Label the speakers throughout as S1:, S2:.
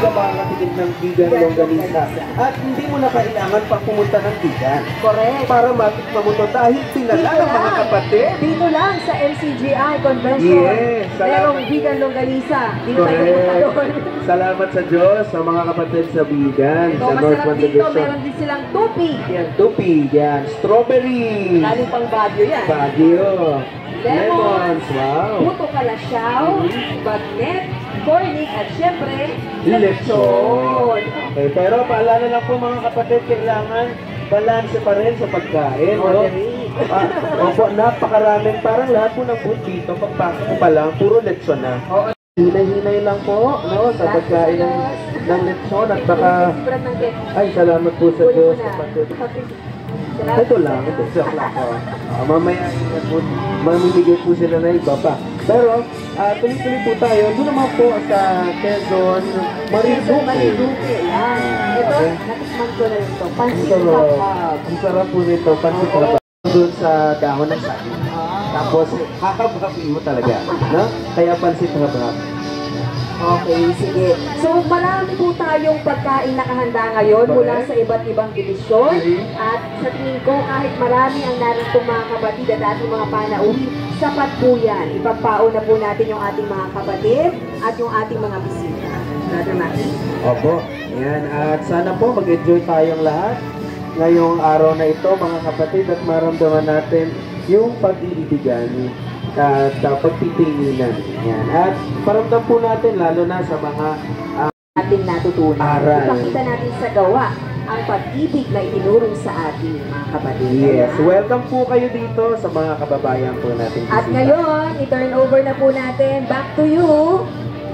S1: ka makakatikim ng vegan longganisa. At hindi mo na kailangan pa pumunta ng vegan.
S2: Correct.
S1: Para matikman mo to dahil pinala ng mga kapatid.
S2: Dito lang sa MCGI Convention.
S1: Yes,
S2: merong vegan longganisa. Dito tayo pumunta doon.
S1: Salamat sa Diyos sa mga kapatid sa vegan.
S2: Ito,
S1: sa
S2: masarap dito. Meron din silang tupi.
S1: Yan, tupi. Yan, strawberry.
S2: Galing pang Baguio yan.
S1: Baguio.
S2: Lemons.
S1: Wow.
S2: Puto kalasyaw. Bagnet. Cornic. At syempre,
S1: lechon. Okay, pero paalala lang po mga kapatid, kailangan balanse pa rin sa pagkain. No? Opo, napakaraming. Parang lahat po ng food dito, pagpasok mo pa lang, puro lechon na. Hinay-hinay lang po, no, sa pagkain ng lechon at baka... Ay, salamat po sa Diyos. Ito lang, ito. Joke lang po. Mamaya, mamimigay po sila na iba pa. Pero, tuloy-tuloy po tayo. Doon naman po sa Quezon, Marinduque.
S2: Yan. Ito, natikman ko na ito. Pansit kapag.
S1: Ang sarap po nito, pansit kapag. Doon sa dahon ng saging. Tapos, hakab-habi mo talaga. No? Kaya pansit habab.
S2: Okay, sige. So, marami po tayong pagkain nakahanda ngayon mula sa iba't ibang divisyon. At sa tingin ko, kahit marami ang naritong mga kapatid at ating mga panauwi, sapat po yan. Ipagpaon na po natin yung ating mga kapatid at yung ating mga bisita. Brother Matthew.
S1: Opo. Yan. At sana po mag-enjoy tayong lahat ngayong araw na ito, mga kapatid, at maramdaman natin yung pag-iibigan at pagtitinginan. Yan. At paramdam po natin, lalo na sa mga
S2: ating natutunan.
S1: Aral.
S2: Ipakita natin sa gawa ang pag-ibig na itinurong sa ating mga kapatid.
S1: Yes. Welcome po kayo dito sa mga kababayan po natin.
S2: At ngayon, i-turn over na po natin. Back to you.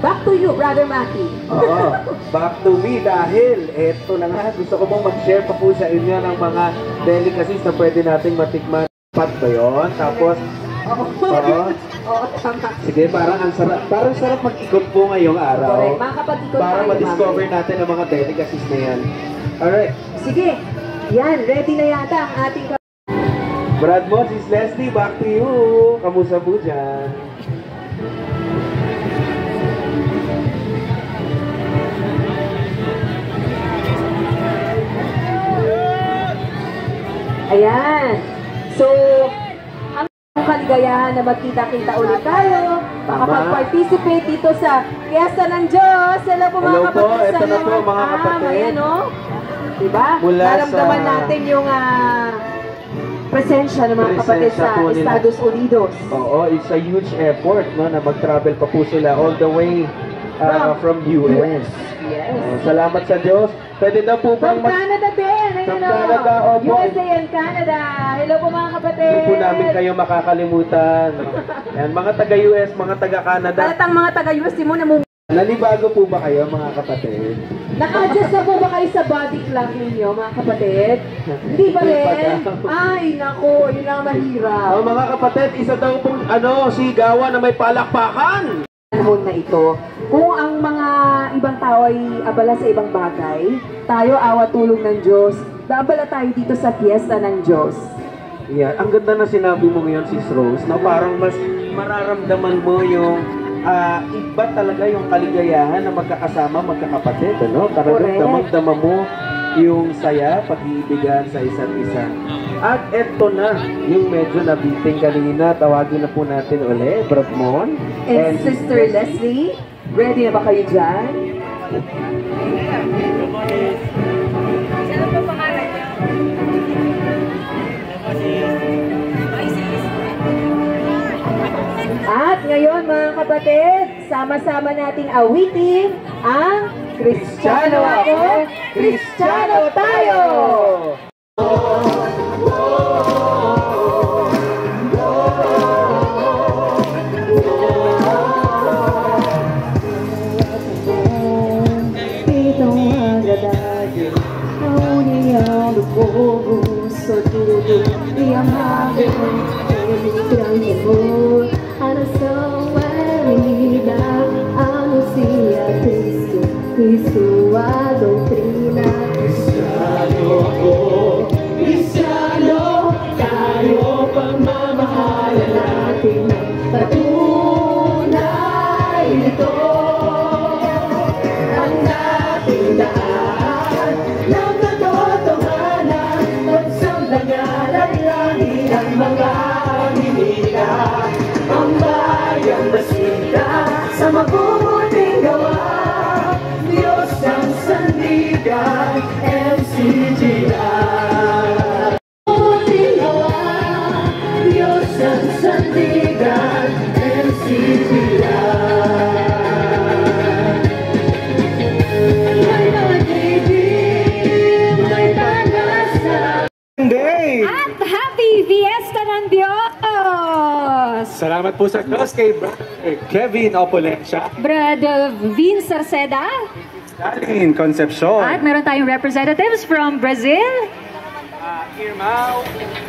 S2: Back to you, Brother Maki.
S1: Oo, back to me dahil eto na nga, gusto ko mong mag-share pa po sa inyo ng mga delicacies na pwede nating matikman. Pat ba yun? Tapos,
S2: Oo, tama.
S1: sige, parang sarap mag-ikot po ngayong araw.
S2: Correct, makakapag-ikot
S1: para
S2: tayo,
S1: ma-discover natin ang mga delicacies na yan. Alright.
S2: Sige, yan, ready na yata ang ating
S1: Brad mo, Sis Leslie, back to you. Kamusta po dyan?
S2: Ayan. So, ang kaligayahan na magkita-kita ulit tayo, makapag-participate dito sa Fiesta ng Diyos. Hello po mga kapatid.
S1: Ito na po mga kapatid.
S2: Ayan o. Diba?
S1: Mula
S2: naramdaman natin yung presensya ng mga kapatid sa Estados Unidos.
S1: Oo, it's a huge effort, no, na mag-travel pa po sila all the way from US.
S2: Yes.
S1: Salamat sa Diyos. Pwede na po bang
S2: From Canada din.
S1: From Canada, opo.
S2: USA and Canada. Hello po mga kapatid.
S1: Hindi po namin kayo makakalimutan. Yan, mga taga-US, mga taga-Canada.
S2: Talatang mga taga-US, di mo namumulong.
S1: Nalibago po ba kayo, mga kapatid?
S2: Naka-adjust na po ba kayo sa body clock ninyo, mga kapatid? Hindi ba rin? Ay, naku, yun ang mahirap.
S1: Mga kapatid, isa daw pong sigawan na may palakpakan.
S2: Panahon na ito, kung ang mga ibang tao ay abala sa ibang bagay, tayo awa tulong ng Diyos, naabala tayo dito sa Fiesta ng Diyos.
S1: Yeah, ang ganda na sinabi mo ngayon, Sis Rose, na parang mas mararamdaman mo yung iba talaga yung kaligayahan na magkakasama, magkakapatid, ano? Talagang damang-dama mo yung saya, pag-iibigan sa isa't isa. At eto na, yung medyo nabiting kanina, tawagin na po natin ulit, Brad Mon.
S2: And Sister Leslie, ready na ba kayo dyan? Sino po pangalan niyo? At ngayon mga kapatid, sama-sama nating awitin ang Kristiyano ako, Kristiyano tayo!
S3: Sortudo e amável, grande amor, a nação é unida, anuncia Cristo e sua doutrina. Cristiano ako, Cristiano tayo, pagmamahalan natin patunay ito. Ang
S4: Salamat po sa Diyos kay Kevin Opolensya.
S5: Brother Vin Sarceda.
S4: Darlene Concepcion.
S5: At meron tayong representatives from Brazil.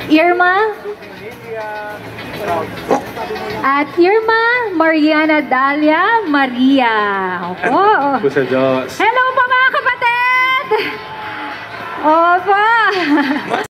S5: Irma. At Irma Mariana Dalia Maria. Opo.
S4: Po sa Diyos.
S5: Hello po mga kapatid! Opo!